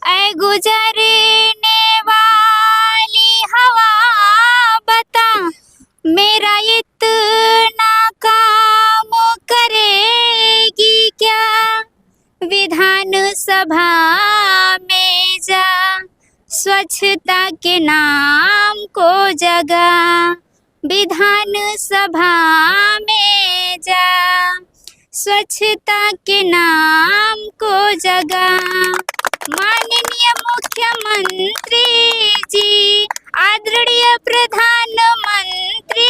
ऐ गुजरने वाली हवा बता, मेरा इतना काम करेगी क्या? विधान सभा में जा, स्वच्छता के नाम को जगा। विधान सभा में जा, स्वच्छता के नाम को जगा। माननीय मुख्यमंत्री जी, आदरणीय प्रधानमंत्री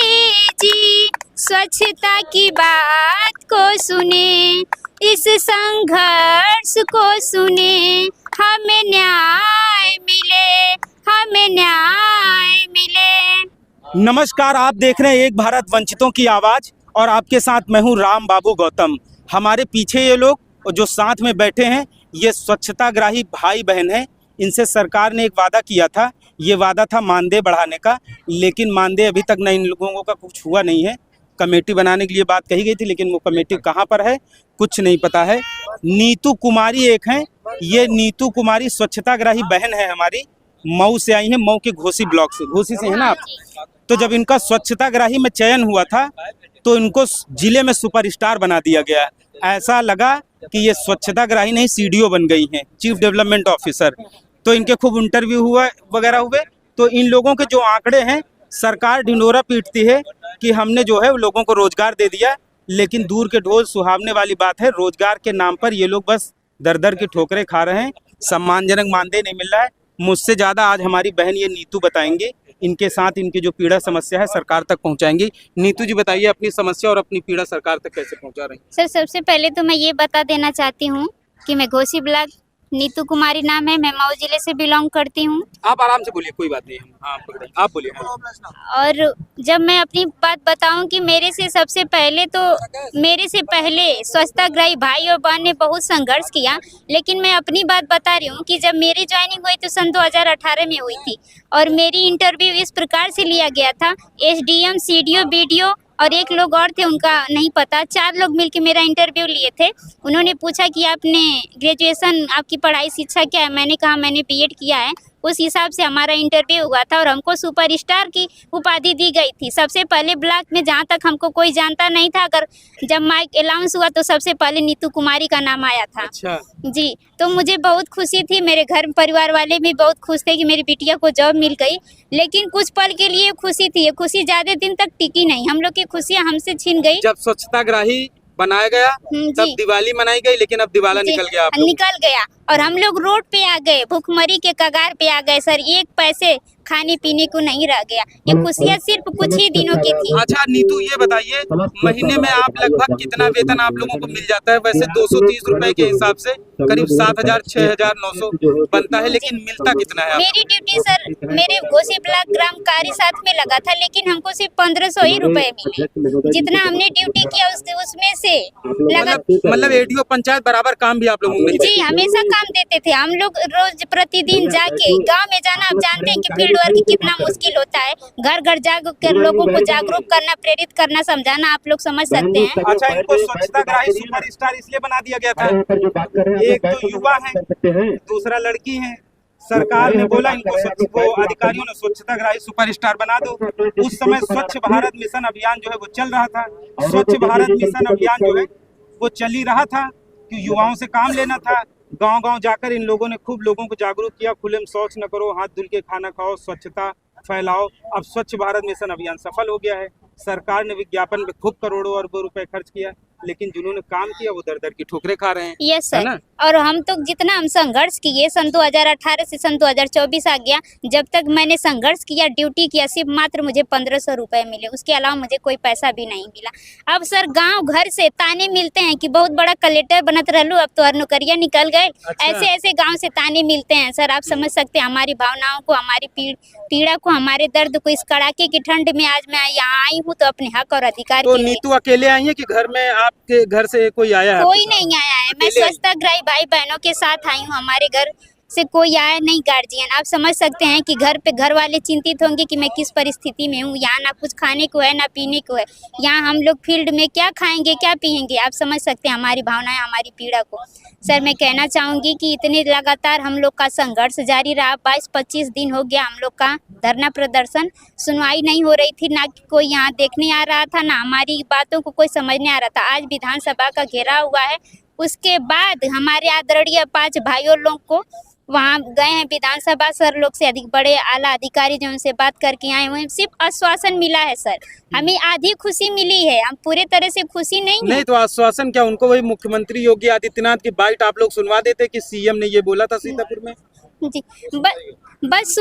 जी, स्वच्छता की बात को सुने, इस संघर्ष को सुने, हमें न्याय मिले, हमें न्याय मिले। नमस्कार, आप देख रहे हैं एक भारत वंचितों की आवाज और आपके साथ मैं हूं राम बाबू गौतम। हमारे पीछे ये लोग और जो साथ में बैठे हैं ये स्वच्छताग्राही भाई बहन हैं। इनसे सरकार ने एक वादा किया था, ये वादा था मानदेय बढ़ाने का, लेकिन मानदेय अभी तक न इन लोगों का कुछ हुआ नहीं है। कमेटी बनाने के लिए बात कही गई थी, लेकिन वो कमेटी कहाँ पर है कुछ नहीं पता है। नीतू कुमारी एक हैं, ये नीतू कुमारी स्वच्छताग्राही बहन है हमारी, मऊ से आई हैं, मऊ के घोसी ब्लॉक से। घोसी से है ना आप? तो जब इनका स्वच्छताग्राही में चयन हुआ था तो इनको जिले में सुपरस्टार बना दिया गया। ऐसा लगा कि ये स्वच्छताग्राही नहीं सीडीओ बन गई हैं, चीफ डेवलपमेंट ऑफिसर। तो इनके खूब इंटरव्यू हुआ वगैरह हुए। तो इन लोगों के जो आंकड़े हैं, सरकार ढिंडोरा पीटती है कि हमने जो है लोगों को रोजगार दे दिया, लेकिन दूर के ढोल सुहावने वाली बात है, रोजगार के नाम पर ये लोग बस दर दर की ठोकरें खा रहे हैं। सम्मानजनक मानदेय नहीं मिल रहा है। मुझसे ज़्यादा आज हमारी बहन ये नीतू बताएंगे, इनके साथ इनकी जो पीड़ा समस्या है सरकार तक पहुंचाएंगी। नीतू जी बताइए अपनी समस्या और अपनी पीड़ा सरकार तक कैसे पहुंचा रही हैं? सर, सबसे पहले तो मैं ये बता देना चाहती हूँ कि मैं घोसी ब्लॉक, नीतू कुमारी नाम है, मैं मऊ जिले से बिलोंग करती हूँ। आप आराम से बोलिए, कोई बात नहीं। हाँ, आप बोलिए। और जब मैं अपनी बात बताऊं कि मेरे से पहले स्वच्छताग्राही भाई और बहन ने बहुत संघर्ष किया, लेकिन मैं अपनी बात बता रही हूँ कि जब मेरी ज्वाइनिंग हुई तो सन 2018 में हुई थी और मेरी इंटरव्यू इस प्रकार से लिया गया था। एसडीएम, सीडीओ, बीडीओ और एक लोग और थे, उनका नहीं पता, 4 लोग मिलकर मेरा इंटरव्यू लिए थे। उन्होंने पूछा कि आपने ग्रेजुएशन, आपकी पढ़ाई शिक्षा क्या है? मैंने कहा मैंने बीएड किया है। उस हिसाब से हमारा इंटरव्यू हुआ था और हमको सुपरस्टार की उपाधि दी गई थी। सबसे पहले ब्लॉक में जहाँ तक हमको कोई जानता नहीं था, अगर जब माइक अनाउंस हुआ तो सबसे पहले नीतू कुमारी का नाम आया था। अच्छा जी, तो मुझे बहुत खुशी थी, मेरे घर परिवार वाले भी बहुत खुश थे कि मेरी बिटिया को जॉब मिल गई। लेकिन कुछ पल के लिए खुशी थी, ये खुशी ज्यादा दिन तक टिकी नहीं, हम लोग की खुशियाँ हमसे छीन गई। जब स्वच्छताग्राही बनाया गया तब दिवाली मनाई गई, लेकिन अब दिवाला निकल गया। निकल गया और हम लोग रोड पे आ गए, भूखमरी के कगार पे आ गए सर। एक पैसे खाने पीने को नहीं रह गया। ये खुशियाँ सिर्फ कुछ ही दिनों की थी। अच्छा नीतू, ये बताइए महीने में आप लगभग कितना वेतन आप लोगों को मिल जाता है? वैसे 230 रुपए के हिसाब से करीब 7,000 6,900 बनता है, लेकिन मिलता कितना है? मेरी ड्यूटी सर, मेरे घोसी ब्लॉक ग्राम कार्य साथ में लगा था, लेकिन हमको सिर्फ 1500 ही रुपए मिले। जितना हमने ड्यूटी किया उसमें से मतलब एडीओ पंचायत बराबर काम भी आप लोगों को जी हमेशा काम देते थे। हम लोग रोज प्रतिदिन जाके गांव में जाना, आप जानते हैं कि फील्ड वर्क कितना मुश्किल होता है। घर घर जाकर लोगों को जागरूक करना, प्रेरित करना, समझाना, आप लोग समझ सकते हैं। अच्छा, इनको स्वच्छताग्राही सुपरस्टार इसलिए बना दिया गया था, एक तो युवा है, दूसरा लड़की है। सरकार ने बोला इनको अधिकारियों ने स्वच्छताग्राही सुपरस्टार बना दो। उस समय स्वच्छ भारत मिशन अभियान जो है वो चल रहा था। स्वच्छ भारत मिशन अभियान जो है वो चल ही रहा था कि युवाओं से काम लेना था। गांव गांव जाकर इन लोगों ने खूब लोगों को जागरूक किया, खुले में शौच न करो, हाथ धुल के खाना खाओ, स्वच्छता फैलाओ। अब स्वच्छ भारत मिशन अभियान सफल हो गया है। सरकार ने विज्ञापन में खूब करोड़ों अरबों रुपए खर्च किया, लेकिन जिन्होंने काम किया वो दर दर की ठोकरें खा रहे हैं। Yes sir. और हम तो जितना हम संघर्ष किए, सन 2018 से सन 2024 आ गया, जब तक मैंने संघर्ष किया, ड्यूटी किया, सिर्फ मात्र मुझे 1500 रुपए मिले। उसके अलावा मुझे कोई पैसा भी नहीं मिला। अब सर गांव घर से ताने मिलते हैं कि बहुत बड़ा कलेक्टर बनत रहलू, अब तो नौकरियां निकल गए। अच्छा। ऐसे गाँव से ताने मिलते हैं सर। आप समझ सकते हैं हमारी भावनाओं को, हमारी पीड़ा को, हमारे दर्द को। इस कड़ाके की ठंड में आज मैं यहाँ आई हूँ तो अपने हक और अधिकार तो नीतू अकेले आई है कि घर में आपके घर से कोई आया है? कोई नहीं आया है। मैं स्वच्छताग्राही भाई बहनों के साथ आई हूँ। हमारे घर से कोई आया नहीं गार्जियन। आप समझ सकते हैं कि घर पे घर वाले चिंतित होंगे कि मैं किस परिस्थिति में हूँ। यहाँ ना कुछ खाने को है ना पीने को है। यहाँ हम लोग फील्ड में क्या खाएंगे क्या पिएंगे, आप समझ सकते हैं हमारी भावनाएं, हमारी पीड़ा को। सर मैं कहना चाहूँगी कि इतने लगातार हम लोग का संघर्ष जारी रहा। 22-25 दिन हो गया हम लोग का धरना प्रदर्शन, सुनवाई नहीं हो रही थी, ना कोई यहाँ देखने आ रहा था, ना हमारी बातों को कोई समझने आ रहा था। आज विधानसभा का घेराव हुआ है, उसके बाद हमारे आदरणीय 5 भाइयों लोग को वहाँ गए हैं विधानसभा, सर लोग से अधिक बड़े आला अधिकारी जो उनसे बात करके आए हुए हैं। सिर्फ आश्वासन मिला है सर, हमें आधी खुशी मिली है, हम पूरे तरह से खुशी नहीं है। तो आश्वासन क्या, उनको वही मुख्यमंत्री योगी आदित्यनाथ की बाइट आप लोग सुनवा देते कि सीएम ने ये बोला था सीतापुर में? जी बस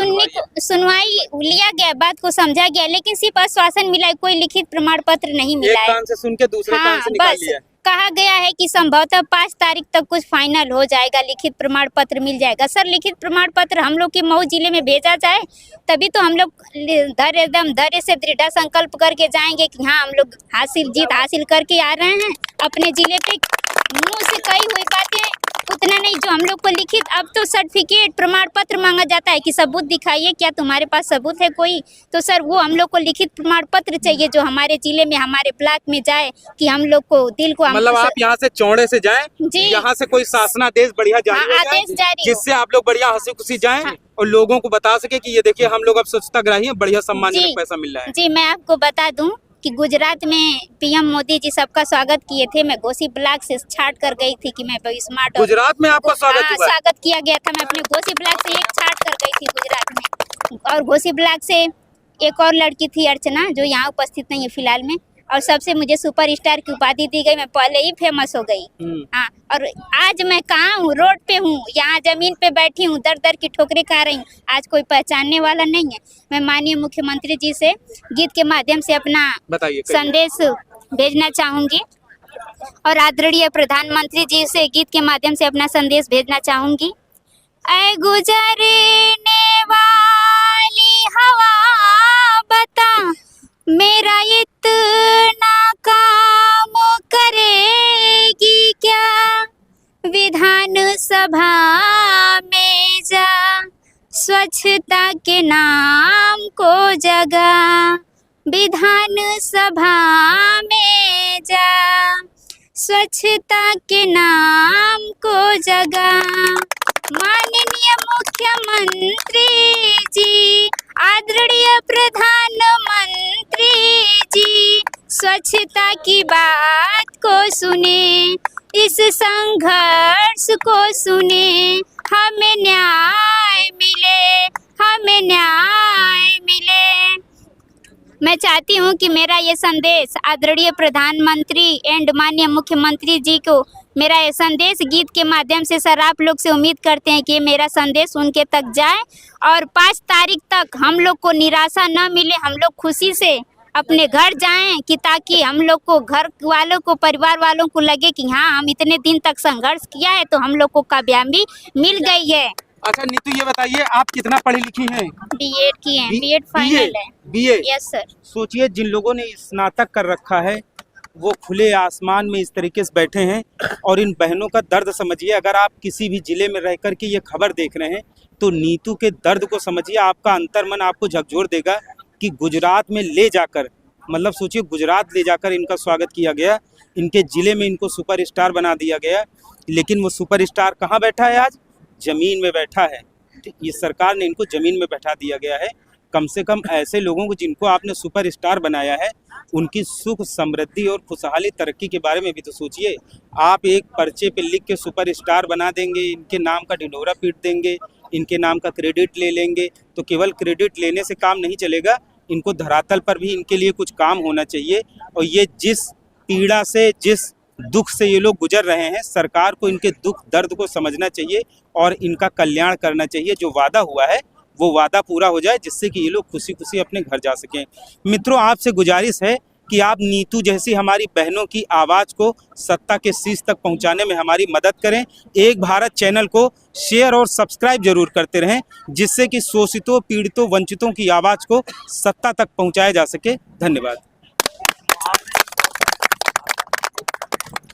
सुनवाई लिया गया, बात को समझा गया, लेकिन सिर्फ आश्वासन मिला है, कोई लिखित प्रमाण पत्र नहीं मिला है। एक कान से सुन के दूसरे कान से निकाल लिया। कहा गया है कि संभवतः 5 तारीख तक कुछ फाइनल हो जाएगा, लिखित प्रमाण पत्र मिल जाएगा। सर लिखित प्रमाण पत्र हम लोग के मऊ जिले में भेजा जाए तभी तो हम लोग धैर्य से दृढ़ संकल्प करके जाएंगे कि हाँ हम लोग जीत हासिल करके आ रहे हैं। अपने जिले पे मुंह से कही हुई बातें उतना नहीं, जो हम लोग को लिखित, अब तो सर्टिफिकेट प्रमाण पत्र मांगा जाता है कि सबूत दिखाइए, क्या तुम्हारे पास सबूत है कोई? तो सर वो हम लोग को लिखित प्रमाण पत्र चाहिए जो हमारे जिले में, हमारे ब्लॉक में जाए कि हम लोग को दिल को, मतलब आप यहाँ से चौड़े से जाएं, यहाँ से कोई शासनादेश बढ़िया आदेश जारी, जिससे आप लोग बढ़िया हंसी खुशी जाएं और लोगों को बता सके कि ये देखिए हम लोग अब स्वच्छताग्राही हैं, बढ़िया सम्मानजनक पैसा मिल रहा है। जी मैं आपको बता दूं कि गुजरात में पीएम मोदी जी सबका स्वागत किए थे। मैं घोसी ब्लॉक से छाट कर गई थी कि मैं स्मार्ट, गुजरात में आपका स्वागत किया गया था। मैं अपने घोसी ब्लॉक से एक छाट कर गई थी गुजरात में, और घोसी ब्लॉक से एक और लड़की थी अर्चना जो यहाँ उपस्थित नहीं है फिलहाल में, और सबसे मुझे सुपरस्टार की उपाधि दी गई। मैं पहले ही फेमस हो गई। हाँ, और आज मैं कहाँ हूँ? रोड पे हूँ, यहाँ जमीन पे बैठी हूँ, दर दर की ठोकरें खा रही हूँ। आज कोई पहचानने वाला नहीं है। मैं माननीय मुख्यमंत्री जी से गीत के माध्यम से अपना संदेश भेजना चाहूँगी, और आदरणीय प्रधानमंत्री जी से गीत के माध्यम से अपना संदेश भेजना चाहूँगी। ऐ गुजरने वाली हवा बता, मेरा इतना काम करेगी क्या? विधान सभा में जा, स्वच्छता के नाम को जगा। विधान सभा में जा, स्वच्छता के नाम को जगा। माननीय मुख्यमंत्री जी, आदरणीय प्रधानमंत्री जी, स्वच्छता की बात को सुने, इस संघर्ष को सुने, हमें न्याय मिले, हमें न्याय मिले। मैं चाहती हूँ कि मेरा ये संदेश आदरणीय प्रधानमंत्री एंड माननीय मुख्यमंत्री जी को मेरा ये संदेश गीत के माध्यम से, सर आप लोग से उम्मीद करते हैं कि मेरा संदेश उनके तक जाए, और 5 तारीख तक हम लोग को निराशा न मिले, हम लोग खुशी से अपने घर जाएं, कि ताकि हम लोग को, घर वालों को, परिवार वालों को लगे कि हाँ हम इतने दिन तक संघर्ष किया है तो हम लोग को कामयाबी मिल गई है। अच्छा नीतू ये बताइए, आप कितना पढ़ी लिखी हैं? बीएड की हैं, बीएड फाइनल है। बीए? Yes sir. सोचिए जिन लोगों ने स्नातक कर रखा है वो खुले आसमान में इस तरीके से बैठे हैं, और इन बहनों का दर्द समझिए। अगर आप किसी भी जिले में रह कर के ये खबर देख रहे हैं तो नीतू के दर्द को समझिए। आपका अंतर्मन आपको झकझोर देगा कि गुजरात में ले जाकर, मतलब सोचिए गुजरात ले जाकर इनका स्वागत किया गया, इनके जिले में इनको सुपरस्टार बना दिया गया, लेकिन वो सुपरस्टार कहाँ बैठा है? आज जमीन में बैठा है। ये सरकार ने इनको जमीन में बैठा दिया गया है। कम से कम ऐसे लोगों को जिनको आपने सुपरस्टार बनाया है, उनकी सुख समृद्धि और खुशहाली तरक्की के बारे में भी तो सोचिए। आप एक पर्चे पे लिख के सुपरस्टार बना देंगे, इनके नाम का ढिंढोरा पीट देंगे, इनके नाम का क्रेडिट ले लेंगे, तो केवल क्रेडिट लेने से काम नहीं चलेगा। इनको धरातल पर भी इनके लिए कुछ काम होना चाहिए, और ये जिस पीड़ा से, जिस दुख से ये लोग गुजर रहे हैं, सरकार को इनके दुख दर्द को समझना चाहिए और इनका कल्याण करना चाहिए। जो वादा हुआ है वो वादा पूरा हो जाए, जिससे कि ये लोग खुशी खुशी अपने घर जा सकें। मित्रों, आपसे गुजारिश है कि आप नीतू जैसी हमारी बहनों की आवाज़ को सत्ता के शीर्ष तक पहुंचाने में हमारी मदद करें। एक भारत चैनल को शेयर और सब्सक्राइब जरूर करते रहें, जिससे कि शोषितों, पीड़ितों, वंचितों की आवाज़ को सत्ता तक पहुंचाया जा सके। धन्यवाद।